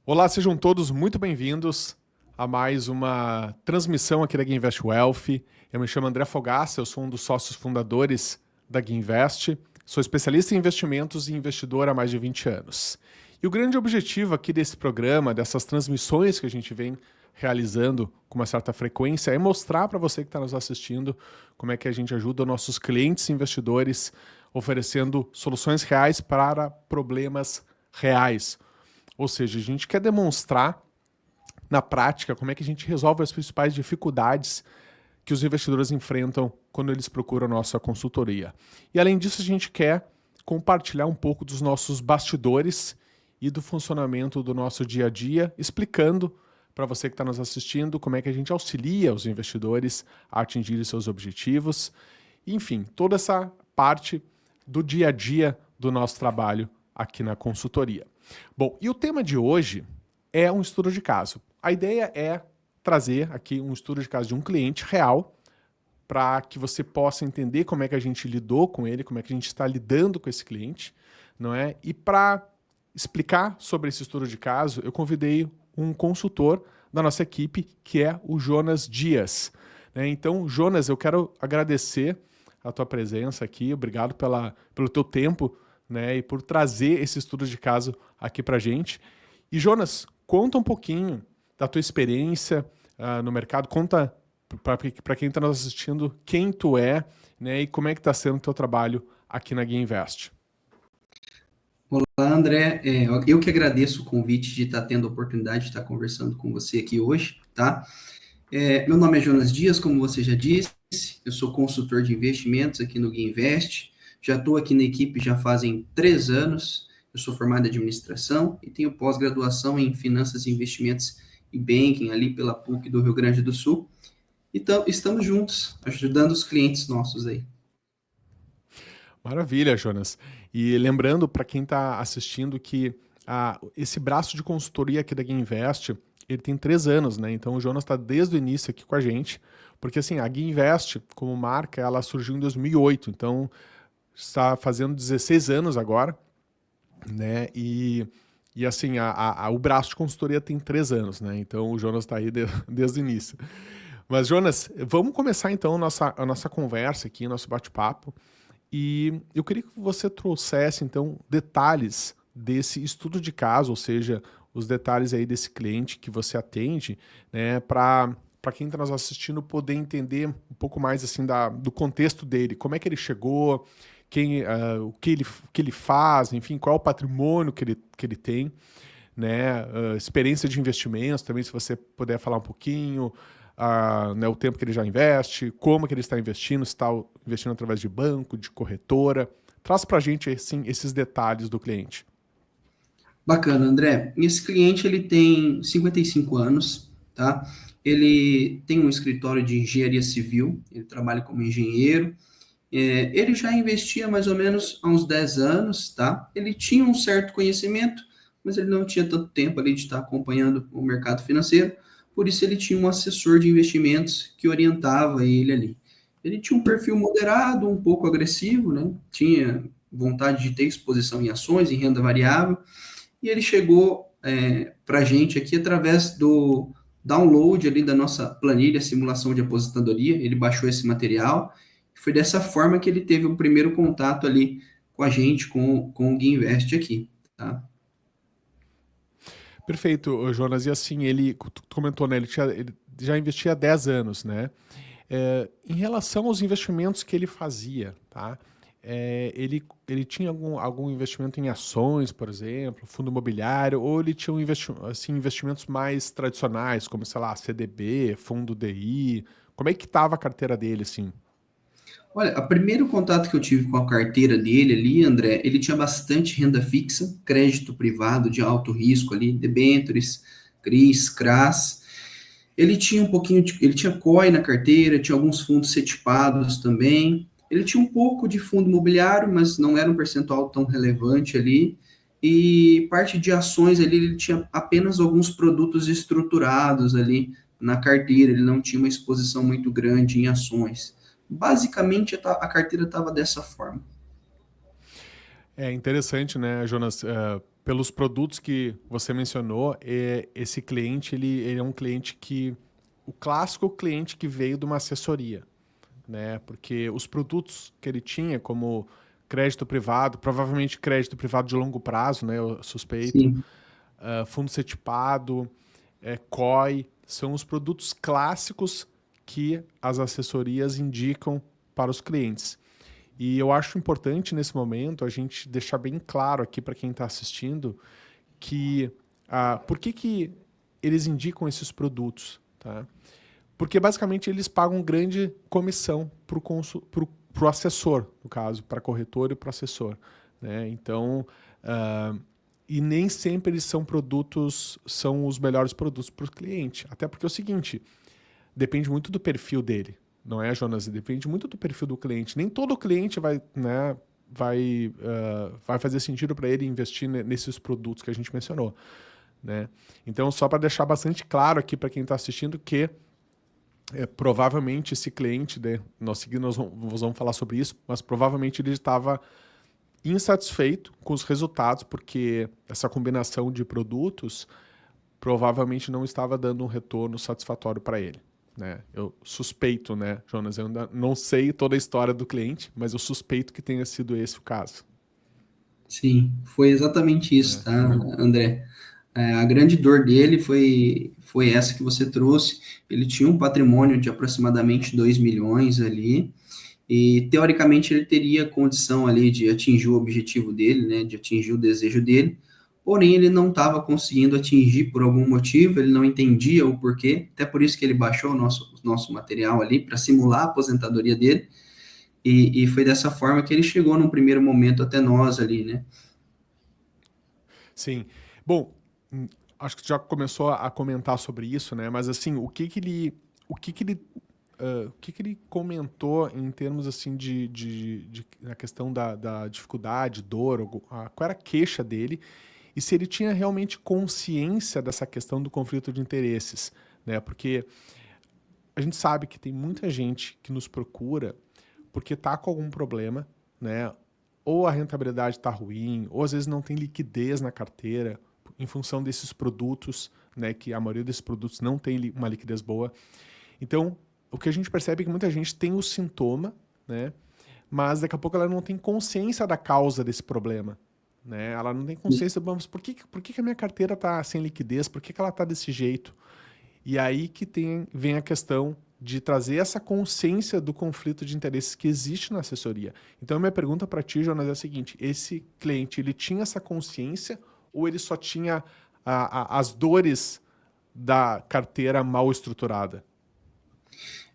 Olá, sejam todos muito bem-vindos a mais uma transmissão aqui da Guinvest Wealth. Eu me chamo André Fogaça, eu sou um dos sócios fundadores da Guinvest, sou especialista em investimentos e investidor há mais de 20 anos. E o grande objetivo aqui desse programa, dessas transmissões que a gente vem realizando com uma certa frequência, é mostrar para você que está nos assistindo como é que a gente ajuda nossos clientes investidores oferecendo soluções reais para problemas reais. Ou seja, a gente quer demonstrar na prática como é que a gente resolve as principais dificuldades que os investidores enfrentam quando eles procuram a nossa consultoria. E além disso, a gente quer compartilhar um pouco dos nossos bastidores e do funcionamento do nosso dia a dia, explicando para você que está nos assistindo como é que a gente auxilia os investidores a atingirem seus objetivos. Enfim, toda essa parte do dia a dia do nosso trabalho aqui na consultoria. Bom, e o tema de hoje é um estudo de caso. A ideia é trazer aqui um estudo de caso de um cliente real para que você possa entender como é que a gente lidou com ele, como é que a gente está lidando com esse cliente, não é? E para explicar sobre esse estudo de caso, eu convidei um consultor da nossa equipe, que é o Jonas Dias. Né? Então, Jonas, eu quero agradecer a tua presença aqui, obrigado pelo teu tempo, né, e por trazer esse estudo de caso aqui para a gente. E Jonas, conta um pouquinho da tua experiência no mercado, conta para quem está nos assistindo quem tu é, né, e como é que está sendo o teu trabalho aqui na Guia Invest. Olá, André. Eu que agradeço o convite de estar tendo a oportunidade de estar conversando com você aqui hoje, tá? Meu nome é Jonas Dias, como você já disse, eu sou consultor de investimentos aqui no Guia Invest, já estou aqui na equipe já fazem 3 anos, eu sou formado em administração e tenho pós-graduação em finanças e investimentos e banking ali pela PUC do Rio Grande do Sul. Então, estamos juntos, ajudando os clientes nossos aí. Maravilha, Jonas. E lembrando para quem está assistindo que esse braço de consultoria aqui da Guia Invest, ele tem 3 anos, né? Então o Jonas está desde o início aqui com a gente, porque assim, a Guia Invest, como marca, ela surgiu em 2008, então está fazendo 16 anos agora, né? E assim, o braço de consultoria tem 3 anos, né? Então o Jonas está aí desde o início. Mas, Jonas, vamos começar então a nossa conversa aqui, nosso bate-papo. E eu queria que você trouxesse, então, detalhes desse estudo de caso, ou seja, os detalhes aí desse cliente que você atende, né, para quem está nos assistindo poder entender um pouco mais assim do contexto dele, como é que ele chegou, o que ele faz, enfim, qual é o patrimônio que ele tem, né, experiência de investimentos também, se você puder falar um pouquinho, né, o tempo que ele já investe, como que ele está investindo, se está investindo através de banco, de corretora. Traz para a gente assim, esses detalhes do cliente. Bacana, André. Esse cliente ele tem 55 anos, tá? Ele tem um escritório de engenharia civil, ele trabalha como engenheiro. Ele já investia mais ou menos há uns 10 anos, tá? Ele tinha um certo conhecimento, mas ele não tinha tanto tempo ali de estar acompanhando o mercado financeiro, por isso ele tinha um assessor de investimentos que orientava ele ali. Ele tinha um perfil moderado, um pouco agressivo, né? Tinha vontade de ter exposição em ações, em renda variável, e ele chegou para a gente aqui através do download ali da nossa planilha simulação de aposentadoria. Ele baixou esse material. Foi dessa forma que ele teve o primeiro contato ali com a gente, com o Gui Invest aqui. Tá? Perfeito, Jonas. E assim, tu comentou, né? Ele já investia há 10 anos, né? Em relação aos investimentos que ele fazia, tá? Ele tinha algum investimento em ações, por exemplo, fundo imobiliário, ou ele tinha assim, investimentos mais tradicionais, como, sei lá, CDB, fundo DI? Como é que estava a carteira dele, assim? Olha, o primeiro contato que eu tive com a carteira dele ali, André, ele tinha bastante renda fixa, crédito privado de alto risco ali, debêntures, CRIs, CRAs. Ele tinha um pouquinho ele tinha COI na carteira, tinha alguns fundos setipados também. Ele tinha um pouco de fundo imobiliário, mas não era um percentual tão relevante ali. E parte de ações ali, ele tinha apenas alguns produtos estruturados ali na carteira, ele não tinha uma exposição muito grande em ações. Basicamente, a carteira estava dessa forma. É interessante, né, Jonas? Pelos produtos que você mencionou, esse cliente ele é um cliente que o clássico cliente que veio de uma assessoria, né? Porque os produtos que ele tinha, como crédito privado, provavelmente crédito privado de longo prazo, né? Eu suspeito, Sim, fundo setipado, COI, são os produtos clássicos que as assessorias indicam para os clientes. E eu acho importante nesse momento a gente deixar bem claro aqui para quem está assistindo que por que eles indicam esses produtos, tá? Porque basicamente eles pagam grande comissão para o assessor, no caso, para corretor e para o assessor, né? Então, e nem sempre eles são os melhores produtos para o cliente. Até porque é o seguinte, depende muito do perfil dele, não é, Jonas? Depende muito do perfil do cliente. Nem todo cliente vai, né, vai fazer sentido para ele investir nesses produtos que a gente mencionou, né? Então, só para deixar bastante claro aqui para quem está assistindo que provavelmente esse cliente, né, nós vamos falar sobre isso, mas provavelmente ele estava insatisfeito com os resultados porque essa combinação de produtos provavelmente não estava dando um retorno satisfatório para ele, né? Eu suspeito, né, Jonas? Eu ainda não sei toda a história do cliente, mas eu suspeito que tenha sido esse o caso. sim, foi exatamente isso, Né? tá, André? A grande dor dele foi essa que você trouxe. Ele tinha um patrimônio de aproximadamente 2 milhões ali, e teoricamente ele teria condição ali de atingir o objetivo dele, né, de atingir o desejo dele, porém ele não estava conseguindo atingir por algum motivo, ele não entendia o porquê, até por isso que ele baixou o nosso material ali para simular a aposentadoria dele, e foi dessa forma que ele chegou num primeiro momento até nós ali, né? Sim. Bom, acho que tu já começou a comentar sobre isso, né? Mas assim, o que que ele comentou em termos assim na questão da dificuldade, dor, qual era a queixa dele e se ele tinha realmente consciência dessa questão do conflito de interesses, né? Porque a gente sabe que tem muita gente que nos procura porque está com algum problema, né? Ou a rentabilidade está ruim, ou às vezes não tem liquidez na carteira em função desses produtos, né? Que a maioria desses produtos não tem uma liquidez boa. Então, o que a gente percebe é que muita gente tem o sintoma, né? Mas daqui a pouco ela não tem consciência da causa desse problema, né? Ela não tem consciência, mas por que a minha carteira está sem liquidez? Por que ela está desse jeito? E aí que vem a questão de trazer essa consciência do conflito de interesses que existe na assessoria. Então, a minha pergunta para ti, Jonas, é a seguinte: esse cliente, ele tinha essa consciência ou ele só tinha as dores da carteira mal estruturada?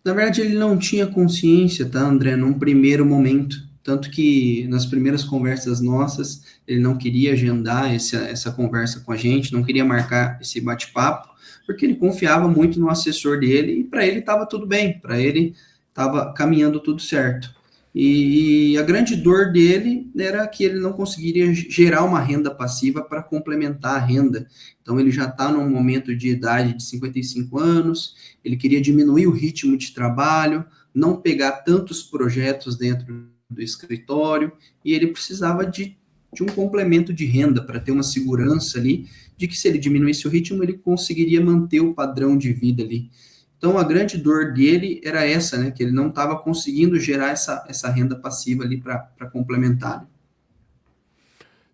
Na verdade, ele não tinha consciência, tá, André, num primeiro momento. Tanto que nas primeiras conversas nossas, ele não queria agendar essa conversa com a gente, não queria marcar esse bate-papo, porque ele confiava muito no assessor dele e para ele estava tudo bem, para ele estava caminhando tudo certo. E a grande dor dele era que ele não conseguiria gerar uma renda passiva para complementar a renda. Então, ele já está num momento de idade de 55 anos, ele queria diminuir o ritmo de trabalho, não pegar tantos projetos dentro do escritório, e ele precisava de um complemento de renda para ter uma segurança ali de que se ele diminuísse o ritmo, ele conseguiria manter o padrão de vida ali. Então, a grande dor dele era essa, né, que ele não estava conseguindo gerar essa renda passiva ali para complementar.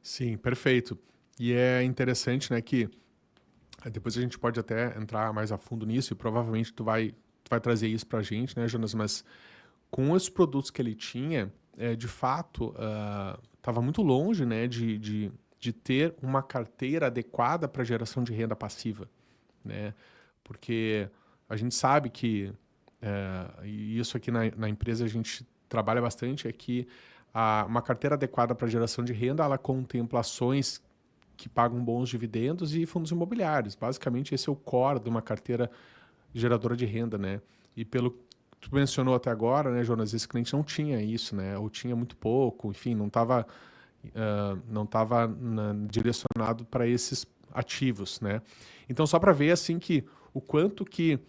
Sim, perfeito. E é interessante, né, que depois a gente pode até entrar mais a fundo nisso e provavelmente tu vai trazer isso pra gente, né, Jonas? Mas com os produtos que ele tinha, de fato, estava muito longe, né, de ter uma carteira adequada para geração de renda passiva, né? Porque a gente sabe que, e isso aqui na empresa a gente trabalha bastante, é que uma carteira adequada para geração de renda, ela contempla ações que pagam bons dividendos e fundos imobiliários. Basicamente, esse é o core de uma carteira geradora de renda, né? E pelo que tu mencionou até agora, né, Jonas, esse cliente não tinha isso, né? Ou tinha muito pouco, enfim, não estava direcionado para esses ativos, né? Então, só para ver assim que o quanto que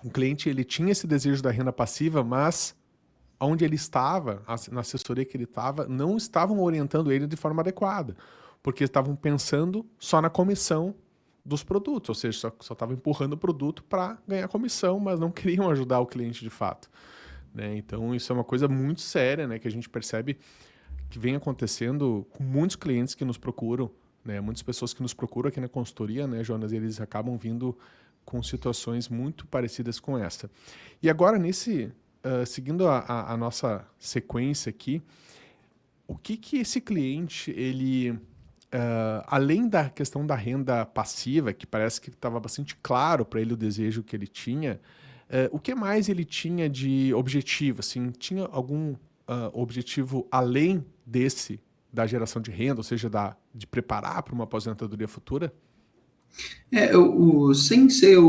o cliente ele tinha esse desejo da renda passiva, mas onde ele estava, na assessoria que ele estava, não estavam orientando ele de forma adequada, porque estavam pensando só na comissão dos produtos, ou seja, só estavam empurrando o produto para ganhar comissão, mas não queriam ajudar o cliente de fato, né? Então isso é uma coisa muito séria, né, que a gente percebe que vem acontecendo com muitos clientes que nos procuram, né, muitas pessoas que nos procuram aqui na consultoria, né, Jonas, e eles acabam vindo com situações muito parecidas com essa. E agora, seguindo a nossa sequência aqui, o que esse cliente, além da questão da renda passiva, que parece que estava bastante claro para ele o desejo que ele tinha, o que mais ele tinha de objetivo? Assim, tinha algum objetivo além desse da geração de renda, ou seja, de preparar para uma aposentadoria futura? Sem ser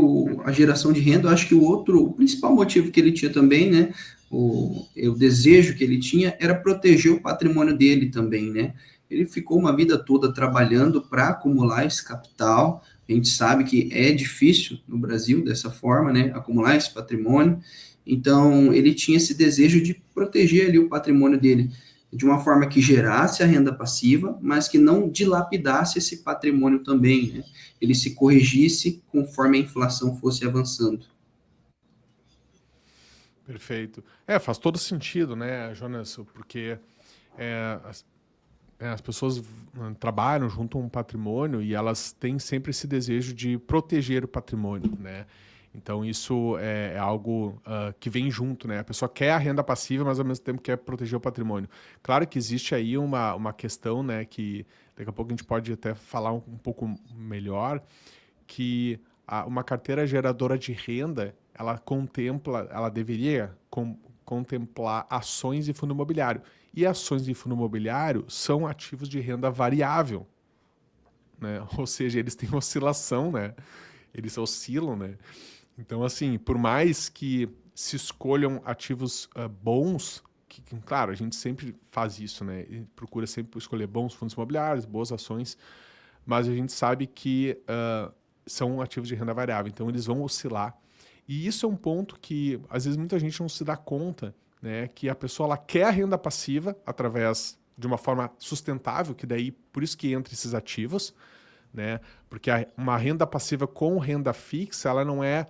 a geração de renda, eu acho que o principal motivo que ele tinha também, né, o desejo que ele tinha era proteger o patrimônio dele também, né? Ele ficou uma vida toda trabalhando para acumular esse capital. A gente sabe que é difícil no Brasil dessa forma, né, acumular esse patrimônio. Então, ele tinha esse desejo de proteger ali o patrimônio dele de uma forma que gerasse a renda passiva, mas que não dilapidasse esse patrimônio também, né? Ele se corrigisse conforme a inflação fosse avançando. Perfeito. Faz todo sentido, né, Jonas? Porque é, as, as pessoas trabalham junto a um patrimônio e elas têm sempre esse desejo de proteger o patrimônio, né? Então isso é algo que vem junto, né? A pessoa quer a renda passiva, mas ao mesmo tempo quer proteger o patrimônio. Claro que existe aí uma questão, né, que daqui a pouco a gente pode até falar um pouco melhor, que uma carteira geradora de renda, ela deveria contemplar ações e fundo imobiliário. E ações e fundo imobiliário são ativos de renda variável, né? Ou seja, eles têm oscilação, né? Eles oscilam, né? Então, assim, por mais que se escolham ativos bons, claro, a gente sempre faz isso, né? E procura sempre escolher bons fundos imobiliários, boas ações, mas a gente sabe que são ativos de renda variável, então eles vão oscilar. E isso é um ponto que, às vezes, muita gente não se dá conta, né? Que a pessoa ela quer a renda passiva através de uma forma sustentável, que daí, por isso que entra esses ativos, né? Porque uma renda passiva com renda fixa, ela não é,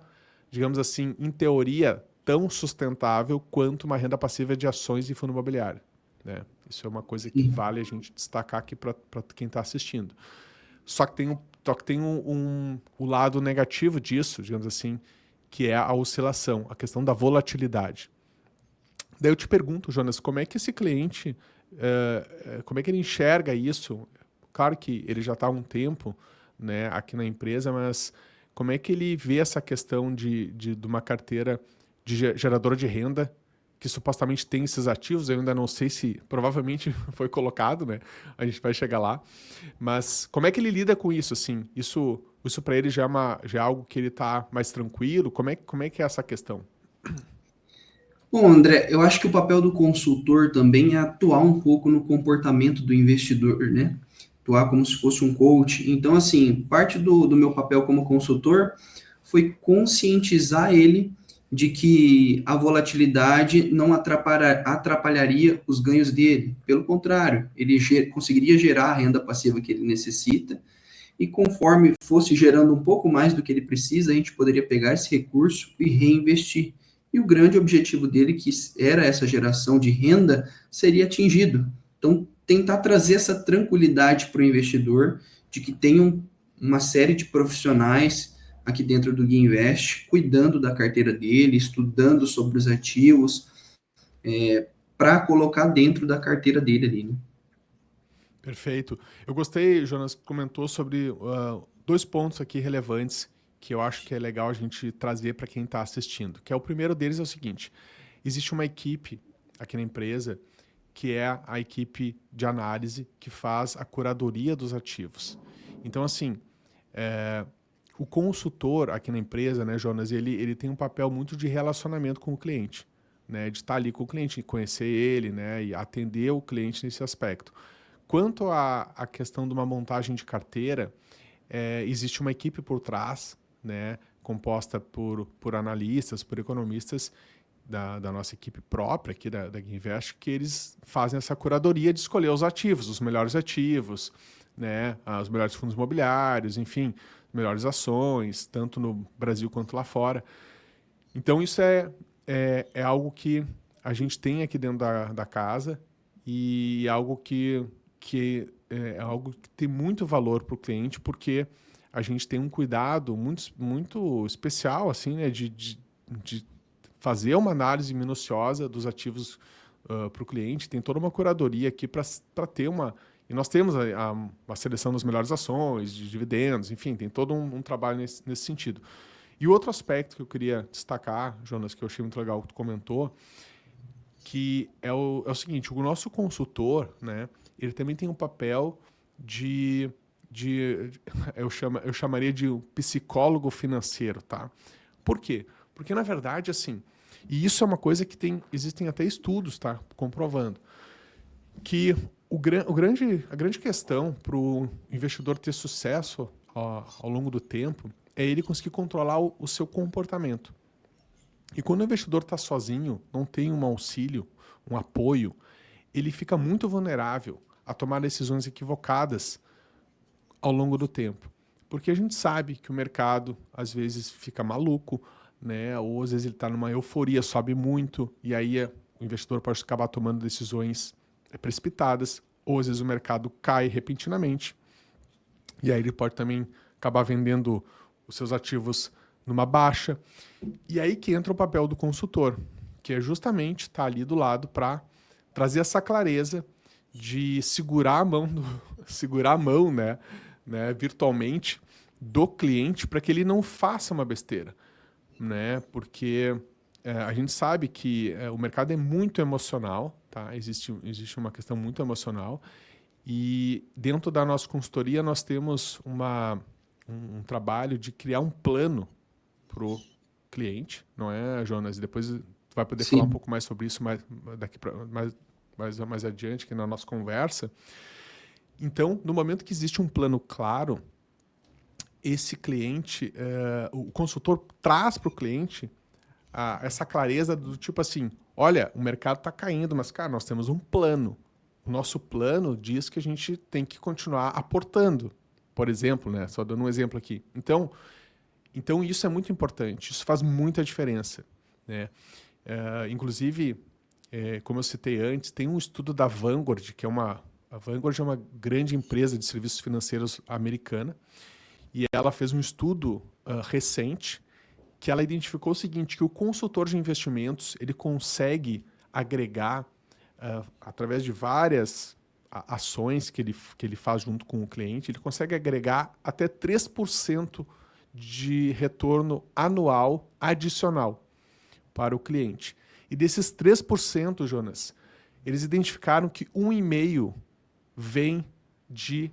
digamos assim, em teoria, tão sustentável quanto uma renda passiva de ações e fundo imobiliário, né? Isso é uma coisa que vale a gente destacar aqui para quem está assistindo. Só que tem o lado negativo disso, digamos assim, que é a oscilação, a questão da volatilidade. Daí eu te pergunto, Jonas, como é que esse cliente, como é que ele enxerga isso? Claro que ele já está há um tempo, né, aqui na empresa, mas como é que ele vê essa questão de uma carteira de geradora de renda que supostamente tem esses ativos? Eu ainda não sei se provavelmente foi colocado, né? A gente vai chegar lá. Mas como é que ele lida com isso, assim? Isso para ele já é algo que ele está mais tranquilo? Como é que é essa questão? Bom, André, eu acho que o papel do consultor também é atuar um pouco no comportamento do investidor, né? Atuar como se fosse um coach. Então, assim, parte do meu papel como consultor foi conscientizar ele de que a volatilidade não atrapalharia os ganhos dele. Pelo contrário, ele conseguiria gerar a renda passiva que ele necessita e conforme fosse gerando um pouco mais do que ele precisa, a gente poderia pegar esse recurso e reinvestir. E o grande objetivo dele, que era essa geração de renda, seria atingido. Então, tentar trazer essa tranquilidade para o investidor de que tem uma série de profissionais aqui dentro do Gui Invest, cuidando da carteira dele, estudando sobre os ativos, para colocar dentro da carteira dele ali, né? Perfeito. Eu gostei, Jonas, comentou sobre dois pontos aqui relevantes que eu acho que é legal a gente trazer para quem está assistindo. Que é o primeiro deles é o seguinte: existe uma equipe aqui na empresa que é a equipe de análise que faz a curadoria dos ativos. Então, assim, o consultor aqui na empresa, né, Jonas, ele tem um papel muito de relacionamento com o cliente, né, de estar ali com o cliente, conhecer ele, né, e atender o cliente nesse aspecto. Quanto à questão de uma montagem de carteira, existe uma equipe por trás, né, composta por analistas, por economistas, da nossa equipe própria aqui da Guinvest, que eles fazem essa curadoria de escolher os ativos, os melhores ativos, né, os melhores fundos imobiliários, enfim, melhores ações, tanto no Brasil quanto lá fora. Então isso é algo que a gente tem aqui dentro da casa e algo que é algo que tem muito valor para o cliente, porque a gente tem um cuidado muito especial assim, né, de fazer uma análise minuciosa dos ativos para o cliente. Tem toda uma curadoria aqui para ter uma... E nós temos a seleção das melhores ações, de dividendos, enfim, tem todo um trabalho nesse sentido. E o outro aspecto que eu queria destacar, Jonas, que eu achei muito legal que tu comentou, que é o seguinte: o nosso consultor, né, ele também tem um papel eu chamaria de um psicólogo financeiro, tá? Por quê? Porque, na verdade, assim, e isso é uma coisa que existem até estudos, tá, comprovando, que a grande questão para o investidor ter sucesso ao longo do tempo é ele conseguir controlar o seu comportamento. E quando o investidor está sozinho, não tem um auxílio, um apoio, ele fica muito vulnerável a tomar decisões equivocadas ao longo do tempo. Porque a gente sabe que o mercado, às vezes, fica maluco, né? Ou às vezes ele está numa euforia, sobe muito, e aí o investidor pode acabar tomando decisões precipitadas, ou às vezes o mercado cai repentinamente, e aí ele pode também acabar vendendo os seus ativos numa baixa. E aí que entra o papel do consultor, que é justamente estar ali do lado para trazer essa clareza de segurar a mão, né, virtualmente do cliente para que ele não faça uma besteira, né? Porque a gente sabe que o mercado é muito emocional, tá? Existe uma questão muito emocional, e dentro da nossa consultoria nós temos um trabalho de criar um plano para o cliente, não é, Jonas? Depois tu vai poder falar um Sim. pouco mais sobre isso mais adiante aqui na nossa conversa. Então, no momento que existe um plano claro, esse cliente, o consultor traz para o cliente essa clareza do tipo assim: olha, o mercado está caindo, mas, cara, nós temos um plano. O nosso plano diz que a gente tem que continuar aportando, por exemplo, né? Só dando um exemplo aqui. Então isso é muito importante, isso faz muita diferença, né? Inclusive, como eu citei antes, tem um estudo da Vanguard, a Vanguard é uma grande empresa de serviços financeiros americana, e ela fez um estudo recente que ela identificou o seguinte: que o consultor de investimentos ele consegue agregar, através de várias ações que ele faz junto com o cliente, ele consegue agregar até 3% de retorno anual adicional para o cliente. E desses 3%, Jonas, eles identificaram que 1,5% vem de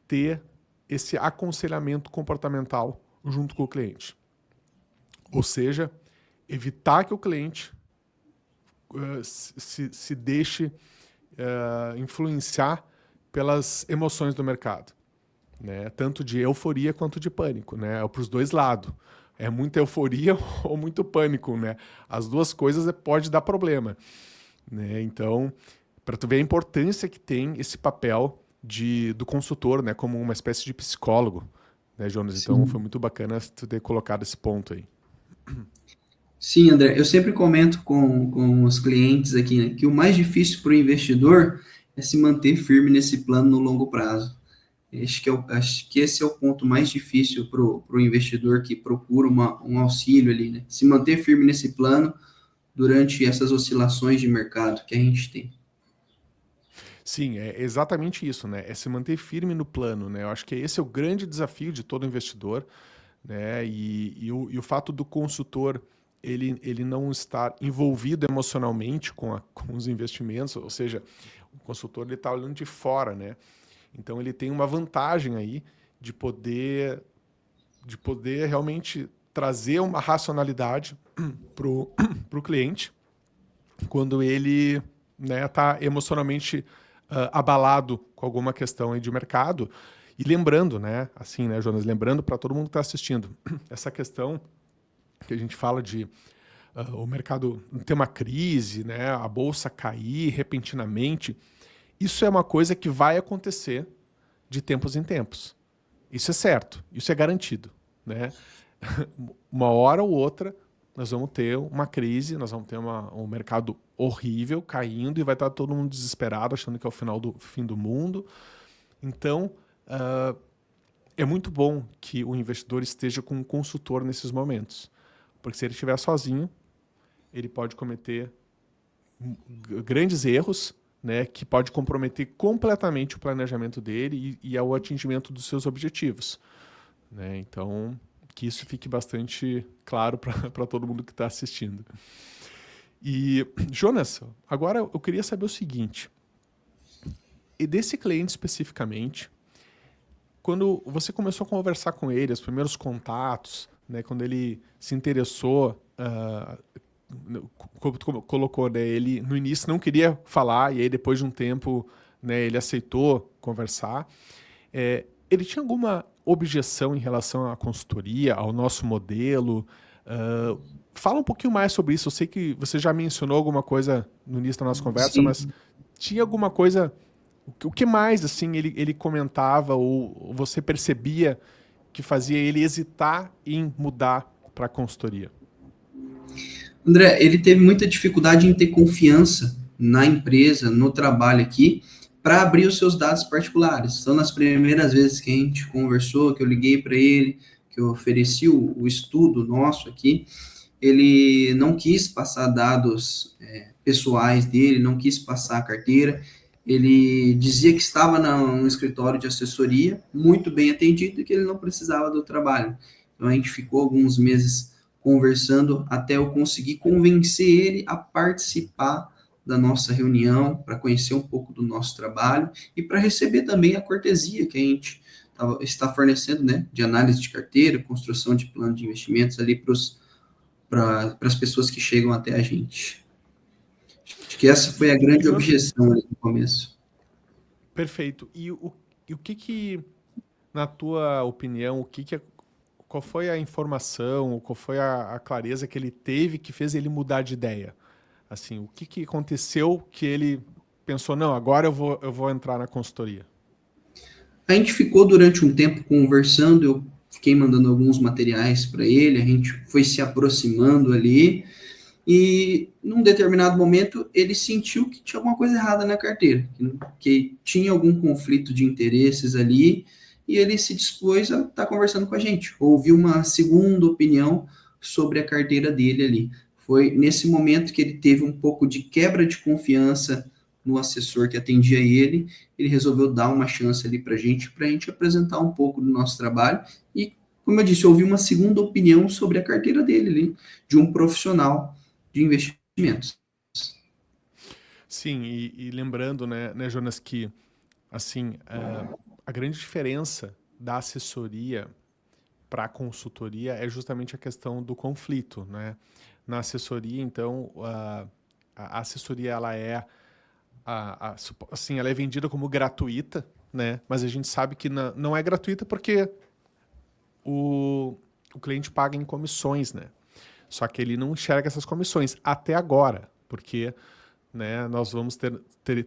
ter esse aconselhamento comportamental junto com o cliente. Ou seja, evitar que o cliente se deixe influenciar pelas emoções do mercado, né? Tanto de euforia quanto de pânico, né? É para os dois lados. É muita euforia ou muito pânico, né? As duas coisas pode dar problema, né? Então, para tu ver a importância que tem esse papel do consultor, né? Como uma espécie de psicólogo, né, Jonas? Então, foi Sim. muito bacana tu ter colocado esse ponto aí. Sim, André, eu sempre comento com os clientes aqui, né, que o mais difícil para o investidor é se manter firme nesse plano no longo prazo. Acho que esse é o ponto mais difícil para o investidor que procura um auxílio ali, né? Se manter firme nesse plano durante essas oscilações de mercado que a gente tem. Sim, é exatamente isso, né? É se manter firme no plano, né? Eu acho que esse é o grande desafio de todo investidor, né? E o fato do consultor ele não estar envolvido emocionalmente com os investimentos, ou seja, o consultor ele está olhando de fora, né? Então ele tem uma vantagem aí de poder realmente trazer uma racionalidade pro cliente quando ele, né, tá emocionalmente abalado com alguma questão aí de mercado. E lembrando, né, assim, né, Jonas, lembrando para todo mundo que está assistindo, essa questão que a gente fala de o mercado ter uma crise, né, a bolsa cair repentinamente, isso é uma coisa que vai acontecer de tempos em tempos. Isso é certo, isso é garantido, né? Uma hora ou outra nós vamos ter uma crise, nós vamos ter um mercado horrível caindo e vai estar todo mundo desesperado, achando que é o final do fim do mundo. Então, é muito bom que o investidor esteja com um consultor nesses momentos, porque se ele estiver sozinho, ele pode cometer grandes erros, né, que pode comprometer completamente o planejamento dele e ao atingimento dos seus objetivos, né? Então, que isso fique bastante claro para todo mundo que está assistindo. E, Jonas, agora eu queria saber o seguinte, e desse cliente especificamente, quando você começou a conversar com ele, os primeiros contatos, né, quando ele se interessou, como tu colocou, né, ele no início não queria falar e aí depois de um tempo, né, ele aceitou conversar. Ele tinha alguma objeção em relação à consultoria, ao nosso modelo? Fala um pouquinho mais sobre isso. Eu sei que você já mencionou alguma coisa no início da nossa conversa, Sim. mas tinha alguma coisa... O que mais assim ele comentava ou você percebia que fazia ele hesitar em mudar para a consultoria? André, ele teve muita dificuldade em ter confiança na empresa, no trabalho aqui, para abrir os seus dados particulares. Então, nas primeiras vezes que a gente conversou, que eu liguei para ele, que eu ofereci o estudo nosso aqui, ele não quis passar dados pessoais dele, não quis passar a carteira. Ele dizia que estava no escritório de assessoria, muito bem atendido, e que ele não precisava do trabalho. Então, a gente ficou alguns meses conversando até eu conseguir convencer ele a participar da nossa reunião, para conhecer um pouco do nosso trabalho e para receber também a cortesia que a gente está fornecendo, né, de análise de carteira, construção de plano de investimentos ali para as pessoas que chegam até a gente. Acho que essa foi a grande Jonas, objeção ali no começo. perfeito. E o que que, na tua opinião, qual foi a informação, qual foi a clareza que ele teve que fez ele mudar de ideia? Assim, o que que aconteceu que ele pensou, não, agora eu vou entrar na consultoria? A gente ficou durante um tempo conversando, eu fiquei mandando alguns materiais para ele, a gente foi se aproximando ali, e num determinado momento ele sentiu que tinha alguma coisa errada na carteira, que tinha algum conflito de interesses ali, e ele se dispôs a estar conversando com a gente, ouviu uma segunda opinião sobre a carteira dele ali. Foi nesse momento que ele teve um pouco de quebra de confiança no assessor que atendia ele resolveu dar uma chance ali para a gente apresentar um pouco do nosso trabalho e, como eu disse, ouvir uma segunda opinião sobre a carteira dele ali, de um profissional de investimentos. Sim, e lembrando, né, Jonas, que assim, a grande diferença da assessoria para a consultoria é justamente a questão do conflito, né? Na assessoria, então, a assessoria ela é assim, ela é vendida como gratuita, né? Mas a gente sabe que não é gratuita porque o, o cliente paga em comissões, né? Só que ele não enxerga essas comissões até agora, porque, né, nós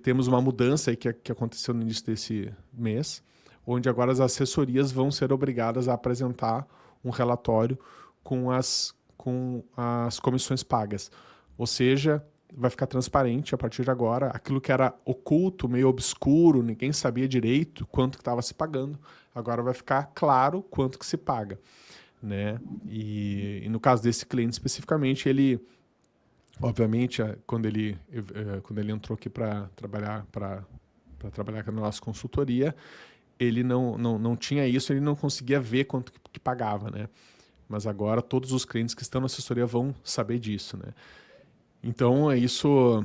temos uma mudança aí que aconteceu no início desse mês, onde agora as assessorias vão ser obrigadas a apresentar um relatório com as comissões pagas. Ou seja, vai ficar transparente a partir de agora. Aquilo que era oculto, meio obscuro, ninguém sabia direito quanto que estava se pagando, agora vai ficar claro quanto que se paga, né? E no caso desse cliente especificamente, ele, obviamente, quando ele entrou aqui para trabalhar com a nossa consultoria, ele não tinha isso, ele não conseguia ver quanto que pagava, né? Mas agora todos os clientes que estão na assessoria vão saber disso, né? Então, isso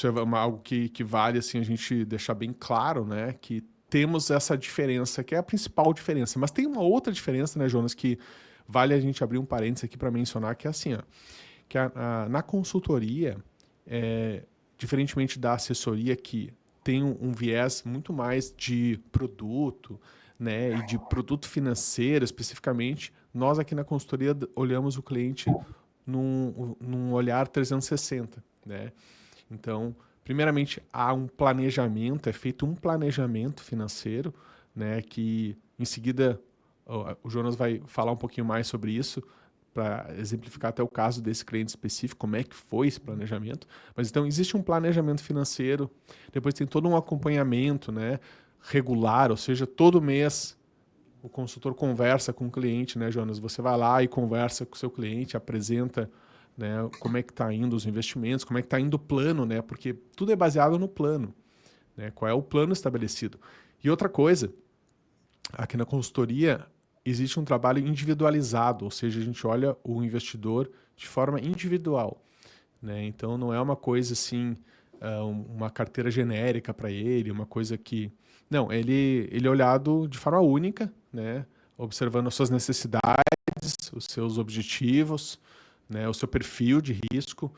é algo que vale assim, a gente deixar bem claro, né? Que temos essa diferença, que é a principal diferença. Mas tem uma outra diferença, né, Jonas, que vale a gente abrir um parênteses aqui para mencionar, que é assim, ó, que na consultoria, diferentemente da assessoria, que tem um viés muito mais de produto, né, e de produto financeiro especificamente, nós aqui na consultoria olhamos o cliente num olhar 360, né? Então, primeiramente, há um planejamento, é feito um planejamento financeiro, né? Que em seguida o Jonas vai falar um pouquinho mais sobre isso, para exemplificar até o caso desse cliente específico, como é que foi esse planejamento. Mas então existe um planejamento financeiro, depois tem todo um acompanhamento, né, regular, ou seja, todo mês o consultor conversa com o cliente, né, Jonas? Você vai lá e conversa com o seu cliente, apresenta, né, como é que está indo os investimentos, como é que está indo o plano, né? Porque tudo é baseado no plano, né? Qual é o plano estabelecido? E outra coisa, aqui na consultoria existe um trabalho individualizado, ou seja, a gente olha o investidor de forma individual, né? Então não é uma coisa assim, uma carteira genérica para ele, uma coisa que não, ele é olhado de forma única, né? Observando as suas necessidades, os seus objetivos, né? O seu perfil de risco,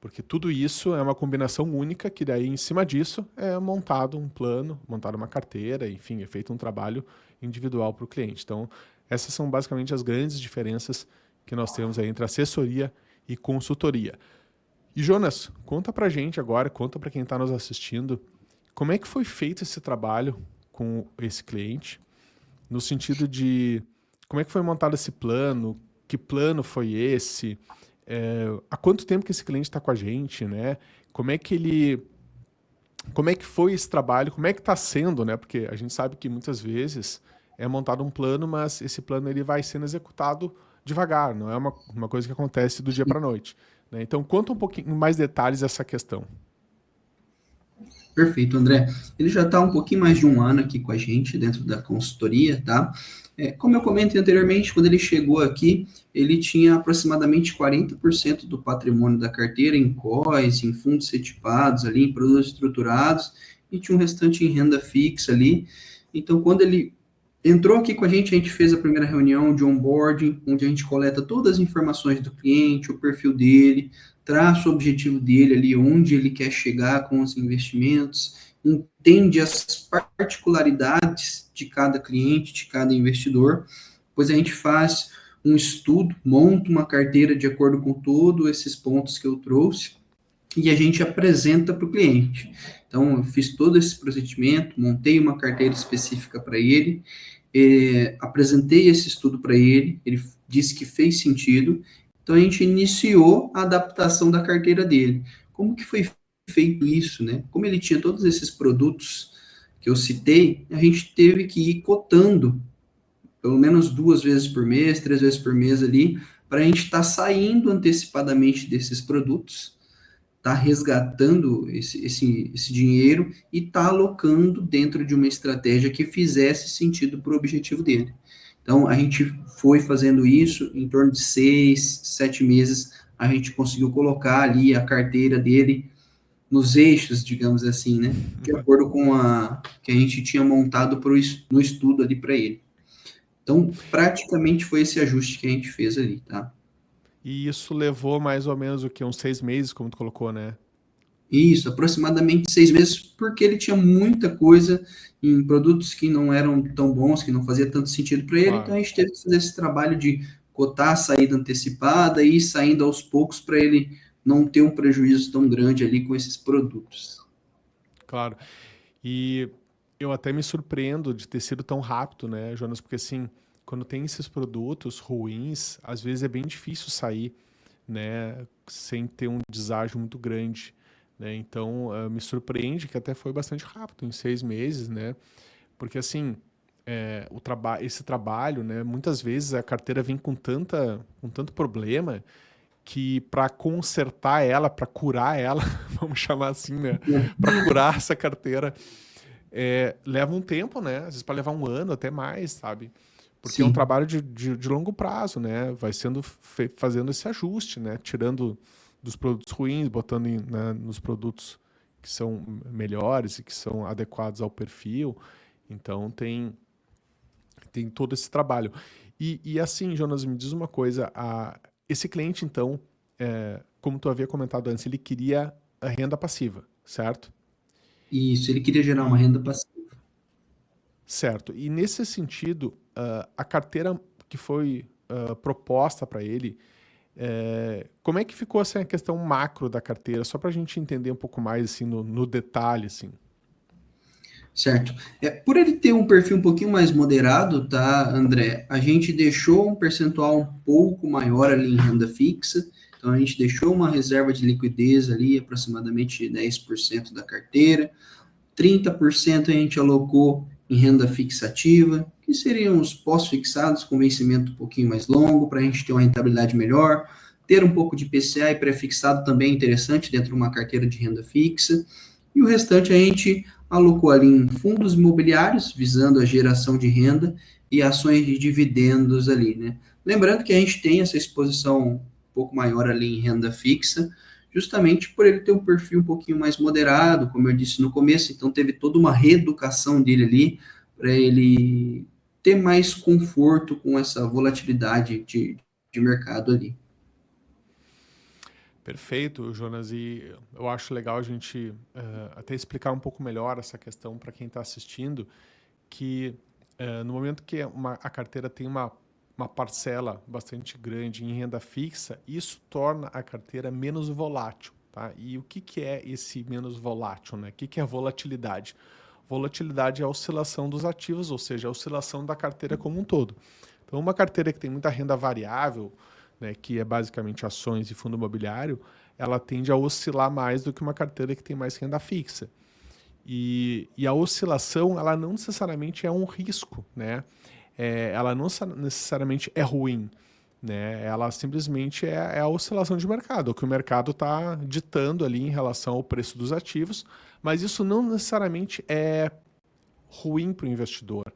porque tudo isso é uma combinação única que daí em cima disso é montado um plano, montado uma carteira, enfim, é feito um trabalho individual para o cliente. Então, essas são basicamente as grandes diferenças que nós temos aí entre assessoria e consultoria. E Jonas, conta pra gente agora, conta pra quem está nos assistindo, como é que foi feito esse trabalho com esse cliente, no sentido de como é que foi montado esse plano, que plano foi esse, há quanto tempo que esse cliente está com a gente, né? Como é que ele, como é que foi esse trabalho, como é que está sendo, né? Porque a gente sabe que muitas vezes é montado um plano, mas esse plano ele vai sendo executado devagar, não é uma coisa que acontece do dia para a noite, né? Então conta um pouquinho mais detalhes dessa questão. Perfeito, André. Ele já está um pouquinho mais de um ano aqui com a gente, dentro da consultoria, tá? Como eu comentei anteriormente, quando ele chegou aqui, ele tinha aproximadamente 40% do patrimônio da carteira em COIs, em fundos setipados ali, em produtos estruturados, e tinha um restante em renda fixa ali. Então, quando ele entrou aqui com a gente fez a primeira reunião de onboarding, onde a gente coleta todas as informações do cliente, o perfil dele, traça o objetivo dele ali, onde ele quer chegar com os investimentos, entende as particularidades de cada cliente, de cada investidor. Depois a gente faz um estudo, monta uma carteira de acordo com todos esses pontos que eu trouxe e a gente apresenta para o cliente. Então, eu fiz todo esse procedimento, montei uma carteira específica para ele, apresentei esse estudo para ele, ele disse que fez sentido, então a gente iniciou a adaptação da carteira dele. Como que foi feito isso, né? Como ele tinha todos esses produtos que eu citei, a gente teve que ir cotando pelo menos 2 vezes por mês, 3 vezes por mês ali, para a gente estar saindo antecipadamente desses produtos, tá resgatando esse dinheiro e tá alocando dentro de uma estratégia que fizesse sentido para o objetivo dele. Então, a gente foi fazendo isso em torno de 6, 7 meses, a gente conseguiu colocar ali a carteira dele nos eixos, digamos assim, né? De acordo com a que a gente tinha montado no estudo ali para ele. Então, praticamente foi esse ajuste que a gente fez ali, tá? E isso levou mais ou menos o que uns 6 meses, como tu colocou, né? Isso, aproximadamente 6 meses, porque ele tinha muita coisa em produtos que não eram tão bons, que não fazia tanto sentido para ele, então Claro, a gente teve que fazer esse trabalho de cotar a saída antecipada e ir saindo aos poucos para ele não ter um prejuízo tão grande ali com esses produtos. claro. E eu até me surpreendo de ter sido tão rápido, né, Jonas? Porque assim, quando tem esses produtos ruins, às vezes é bem difícil sair, né, sem ter um deságio muito grande, né? Então, me surpreende que até foi bastante rápido, em 6 meses, né? Porque assim, esse trabalho, né, muitas vezes a carteira vem com tanto problema que para consertar ela, para curar ela, vamos chamar assim, né, para curar essa carteira leva um tempo, né? Às vezes pode levar um ano, até mais, sabe? Porque é um Sim, trabalho de longo prazo, né? Vai sendo fazendo esse ajuste, né? Tirando dos produtos ruins, botando nos produtos que são melhores e que são adequados ao perfil. Então tem todo esse trabalho. E assim, Jonas, me diz uma coisa: esse cliente, então, como tu havia comentado antes, ele queria a renda passiva, certo? isso, ele queria gerar uma E renda passiva. Certo. E nesse sentido, a carteira que foi proposta para ele, Como é que ficou assim, a questão macro da carteira? Só para a gente entender um pouco mais assim, no detalhe. Assim. Certo. Por ele ter um perfil um pouquinho mais moderado, tá, André? A gente deixou um percentual um pouco maior ali em renda fixa. Então, a gente deixou uma reserva de liquidez ali, aproximadamente 10% da carteira. 30% a gente alocou em renda fixativa, que seriam os pós-fixados com vencimento um pouquinho mais longo, para a gente ter uma rentabilidade melhor. Ter um pouco de PCA e pré-fixado também é interessante dentro de uma carteira de renda fixa. E o restante a gente alocou ali em fundos imobiliários, visando a geração de renda e ações de dividendos ali, né? Lembrando que a gente tem essa exposição um pouco maior ali em renda fixa, justamente por ele ter um perfil um pouquinho mais moderado, como eu disse no começo, então teve toda uma reeducação dele ali, para ele ter mais conforto com essa volatilidade de mercado ali. Perfeito, Jonas. E eu acho legal a gente até explicar um pouco melhor essa questão para quem está assistindo, que no momento que a carteira tem uma parcela bastante grande em renda fixa, isso torna a carteira menos volátil. Tá? E o que é esse menos volátil? Né? O que é volatilidade? Volatilidade é a oscilação dos ativos, ou seja, a oscilação da carteira como um todo. Então, uma carteira que tem muita renda variável, né, que é basicamente ações e fundo imobiliário, ela tende a oscilar mais do que uma carteira que tem mais renda fixa. E a oscilação, ela não necessariamente é um risco, né? Ela não necessariamente é ruim, né? Ela simplesmente é a oscilação de mercado, o que o mercado está ditando ali em relação ao preço dos ativos, mas isso não necessariamente é ruim para o investidor.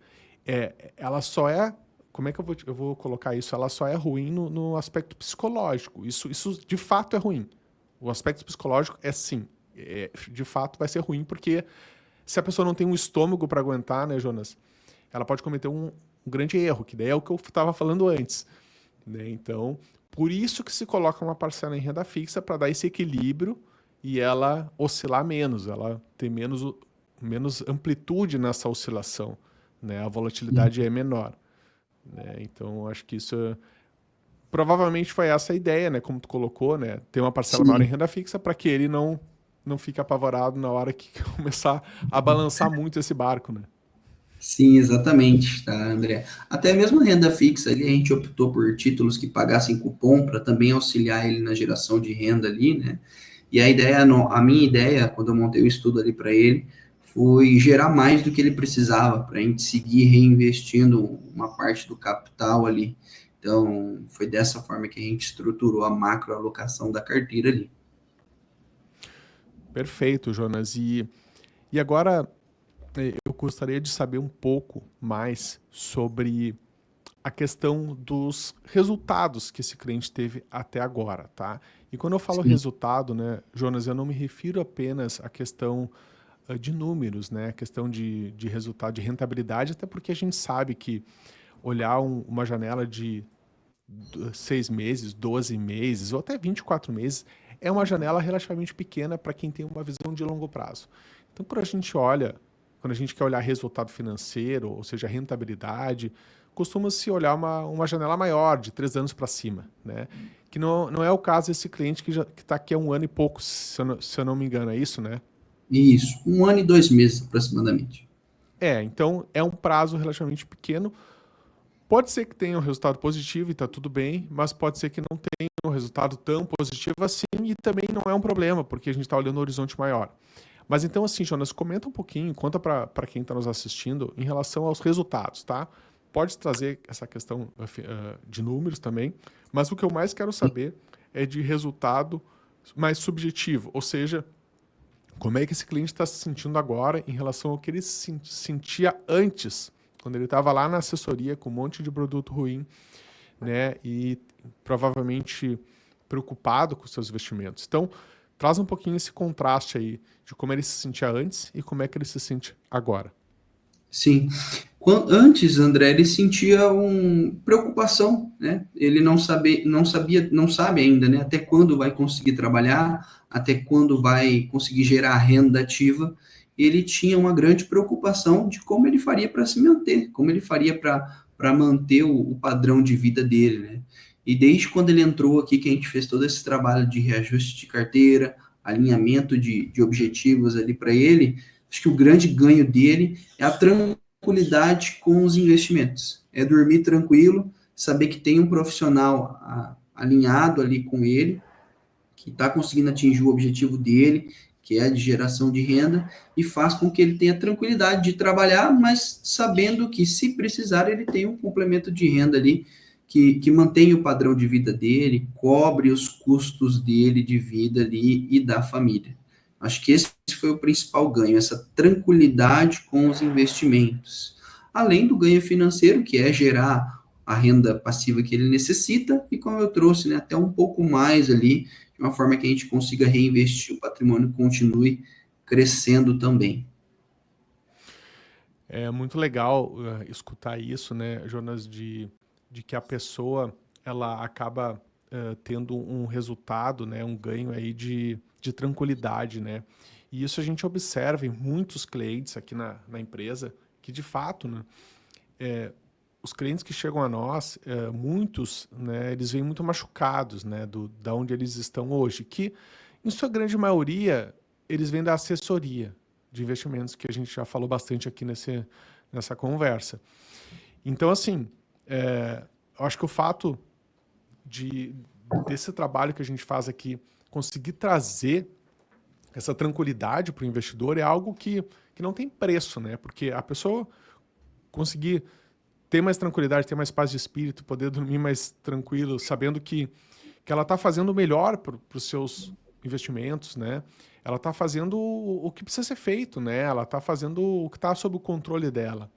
Ela só é, como é que eu vou colocar isso? Ela só é ruim no aspecto psicológico. Isso de fato é ruim. O aspecto psicológico é sim. De fato vai ser ruim, porque se a pessoa não tem um estômago para aguentar, né, Jonas? Ela pode cometer um grande erro, que daí é o que eu estava falando antes. Né? Então, por isso que se coloca uma parcela em renda fixa para dar esse equilíbrio e ela oscilar menos, ela ter menos amplitude nessa oscilação. Né? A volatilidade é menor. Né? Então, acho que isso provavelmente foi essa a ideia, né? Como tu colocou, né? Ter uma parcela maior em Sim. renda fixa para que ele não fique apavorado na hora que começar a balançar muito esse barco, né? Sim, exatamente, tá, André? Até mesmo a renda fixa ali, a gente optou por títulos que pagassem cupom para também auxiliar ele na geração de renda ali, né? E a ideia, a minha ideia, quando eu montei o estudo ali para ele, foi gerar mais do que ele precisava, para a gente seguir reinvestindo uma parte do capital ali. Então, foi dessa forma que a gente estruturou a macroalocação da carteira ali. Perfeito, Jonas. E agora eu gostaria de saber um pouco mais sobre a questão dos resultados que esse cliente teve até agora, tá? E quando eu falo Sim. resultado, né, Jonas, eu não me refiro apenas à questão de números, né, a questão de resultado, de rentabilidade, até porque a gente sabe que olhar uma janela de 6 meses, 12 meses ou até 24 meses é uma janela relativamente pequena para quem tem uma visão de longo prazo. Então, quando a gente quer olhar resultado financeiro, ou seja, rentabilidade, costuma-se olhar uma janela maior, de 3 anos para cima, né? Que não é o caso desse cliente que está aqui há 1 ano e pouco, se eu não me engano, é isso, né? Isso, 1 ano e 2 meses aproximadamente. Então é um prazo relativamente pequeno. Pode ser que tenha um resultado positivo e está tudo bem, mas pode ser que não tenha um resultado tão positivo assim e também não é um problema, porque a gente está olhando um horizonte maior. Mas então, assim, Jonas, comenta um pouquinho, conta para quem está nos assistindo em relação aos resultados, tá? Pode trazer essa questão de números também, mas o que eu mais quero saber é de resultado mais subjetivo, ou seja, como é que esse cliente está se sentindo agora em relação ao que ele se sentia antes, quando ele estava lá na assessoria com um monte de produto ruim, né? E provavelmente preocupado com os seus investimentos. Então, traz um pouquinho esse contraste aí de como ele se sentia antes e como é que ele se sente agora. Sim. Antes, André, ele sentia preocupação, né? Ele não sabe ainda, né? Até quando vai conseguir trabalhar, até quando vai conseguir gerar renda ativa. Ele tinha uma grande preocupação de como ele faria para se manter, como ele faria para manter o padrão de vida dele, né? E desde quando ele entrou aqui, que a gente fez todo esse trabalho de reajuste de carteira, alinhamento de objetivos ali para ele, acho que o grande ganho dele é a tranquilidade com os investimentos. É dormir tranquilo, saber que tem um profissional alinhado ali com ele, que está conseguindo atingir o objetivo dele, que é a de geração de renda, e faz com que ele tenha tranquilidade de trabalhar, mas sabendo que, se precisar, ele tem um complemento de renda ali que mantém o padrão de vida dele, cobre os custos dele de vida ali e da família. Acho que esse foi o principal ganho, essa tranquilidade com os investimentos. Além do ganho financeiro, que é gerar a renda passiva que ele necessita, e como eu trouxe, né, até um pouco mais ali, de uma forma que a gente consiga reinvestir, o patrimônio continue crescendo também. É muito legal escutar isso, né, Jonas, de que a pessoa ela acaba tendo um resultado, né, um ganho aí de tranquilidade, né? E isso a gente observa em muitos clientes aqui na empresa, que de fato, né, os clientes que chegam a nós, muitos, né, eles vêm muito machucados, né, da onde eles estão hoje, que em sua grande maioria eles vêm da assessoria de investimentos, que a gente já falou bastante aqui nessa conversa. Então, assim, eu acho que o fato desse trabalho que a gente faz aqui conseguir trazer essa tranquilidade para o investidor é algo que não tem preço, né? Porque a pessoa conseguir ter mais tranquilidade, ter mais paz de espírito, poder dormir mais tranquilo, sabendo que ela está fazendo o melhor para os seus investimentos, né? Ela está fazendo o que precisa ser feito, né? Ela está fazendo o que está sob o controle dela,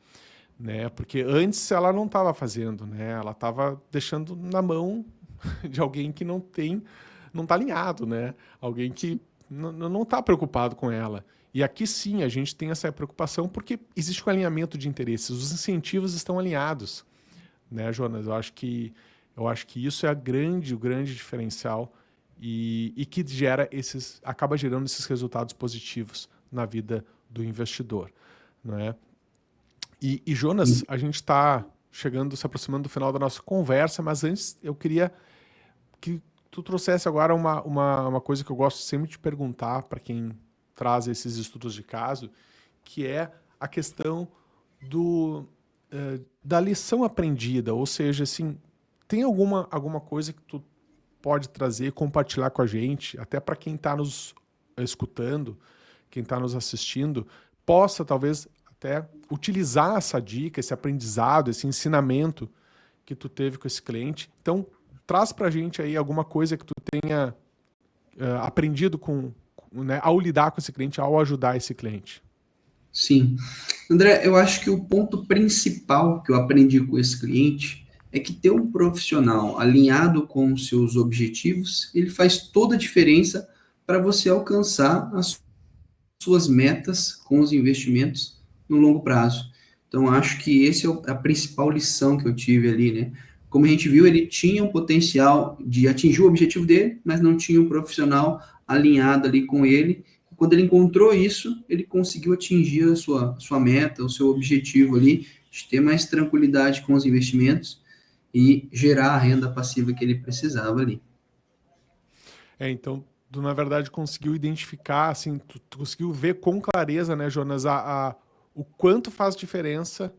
né? Porque antes ela não estava fazendo, né? Ela estava deixando na mão de alguém que não está alinhado, né? Alguém que não está preocupado com ela. E aqui sim a gente tem essa preocupação porque existe um alinhamento de interesses, os incentivos estão alinhados, né, Jonas? Eu acho que isso é o grande diferencial e que acaba gerando esses resultados positivos na vida do investidor, né? E Jonas, a gente está se aproximando do final da nossa conversa, mas antes eu queria que tu trouxesse agora uma coisa que eu gosto sempre de perguntar para quem traz esses estudos de caso, que é a questão da lição aprendida, ou seja, assim, tem alguma coisa que tu pode trazer, compartilhar com a gente, até para quem está nos escutando, quem está nos assistindo, possa talvez até utilizar essa dica, esse aprendizado, esse ensinamento que tu teve com esse cliente. Então, traz para a gente aí alguma coisa que tu tenha aprendido né, ao lidar com esse cliente, ao ajudar esse cliente. Sim. André, eu acho que o ponto principal que eu aprendi com esse cliente é que ter um profissional alinhado com os seus objetivos, ele faz toda a diferença para você alcançar as suas metas com os investimentos no longo prazo. Então, acho que essa é a principal lição que eu tive ali, né? Como a gente viu, ele tinha um potencial de atingir o objetivo dele, mas não tinha um profissional alinhado ali com ele. Quando ele encontrou isso, ele conseguiu atingir a sua meta, o seu objetivo ali, de ter mais tranquilidade com os investimentos e gerar a renda passiva que ele precisava ali. Então, tu na verdade conseguiu identificar, assim, tu conseguiu ver com clareza, né, Jonas, o quanto faz diferença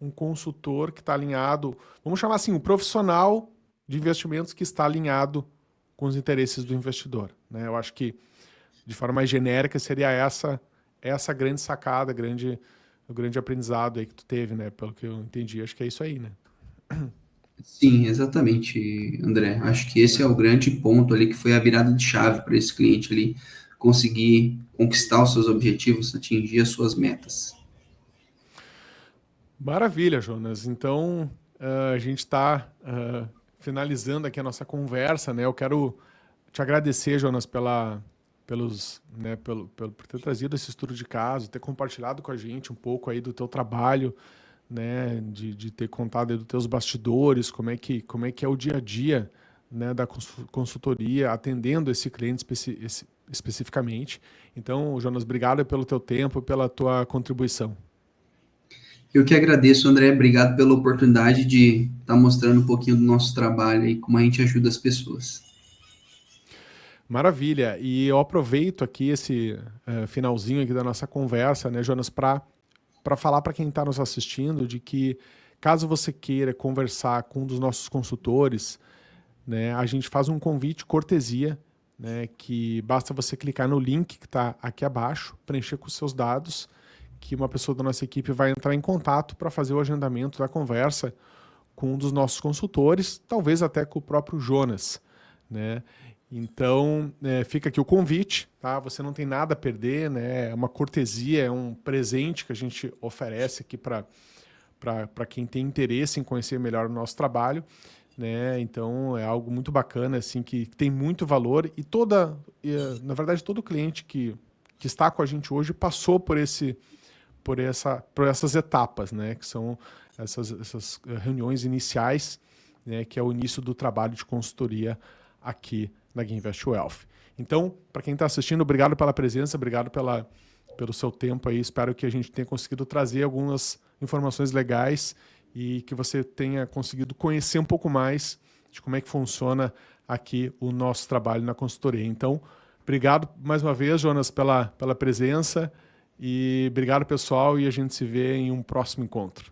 um consultor que está alinhado, vamos chamar assim, um profissional de investimentos que está alinhado com os interesses do investidor, né? Eu acho que, de forma mais genérica, seria essa grande sacada, o grande aprendizado aí que tu teve, né? Pelo que eu entendi, acho que é isso aí, né? Sim, exatamente, André. Acho que esse é o grande ponto ali que foi a virada de chave para esse cliente ali conseguir conquistar os seus objetivos, atingir as suas metas. Maravilha, Jonas. Então, a gente está finalizando aqui a nossa conversa, né? Eu quero te agradecer, Jonas, por ter trazido esse estudo de caso, ter compartilhado com a gente um pouco aí do teu trabalho, né? De ter contado aí dos teus bastidores, como é que é o dia a dia, né? Da consultoria, atendendo esse cliente especificamente. Então, Jonas, obrigado pelo teu tempo, pela tua contribuição. Eu que agradeço, André. Obrigado pela oportunidade de estar mostrando um pouquinho do nosso trabalho e como a gente ajuda as pessoas. Maravilha. E eu aproveito aqui esse finalzinho aqui da nossa conversa, né, Jonas, para falar para quem está nos assistindo de que caso você queira conversar com um dos nossos consultores, né, a gente faz um convite cortesia, né, que basta você clicar no link que está aqui abaixo, preencher com os seus dados, que uma pessoa da nossa equipe vai entrar em contato para fazer o agendamento da conversa com um dos nossos consultores, talvez até com o próprio Jonas, né? Então, fica aqui o convite, tá? Você não tem nada a perder, né? É uma cortesia, é um presente que a gente oferece aqui para quem tem interesse em conhecer melhor o nosso trabalho, né? Então, é algo muito bacana, assim, que tem muito valor e na verdade, todo cliente que está com a gente hoje passou por essas etapas, né? Que são essas reuniões iniciais, né? Que é o início do trabalho de consultoria aqui na GuiaInvest Wealth. Então, para quem está assistindo, obrigado pela presença, obrigado pelo seu tempo aí. Espero que a gente tenha conseguido trazer algumas informações legais e que você tenha conseguido conhecer um pouco mais de como é que funciona aqui o nosso trabalho na consultoria. Então, obrigado mais uma vez, Jonas, pela presença e obrigado, pessoal, e a gente se vê em um próximo encontro.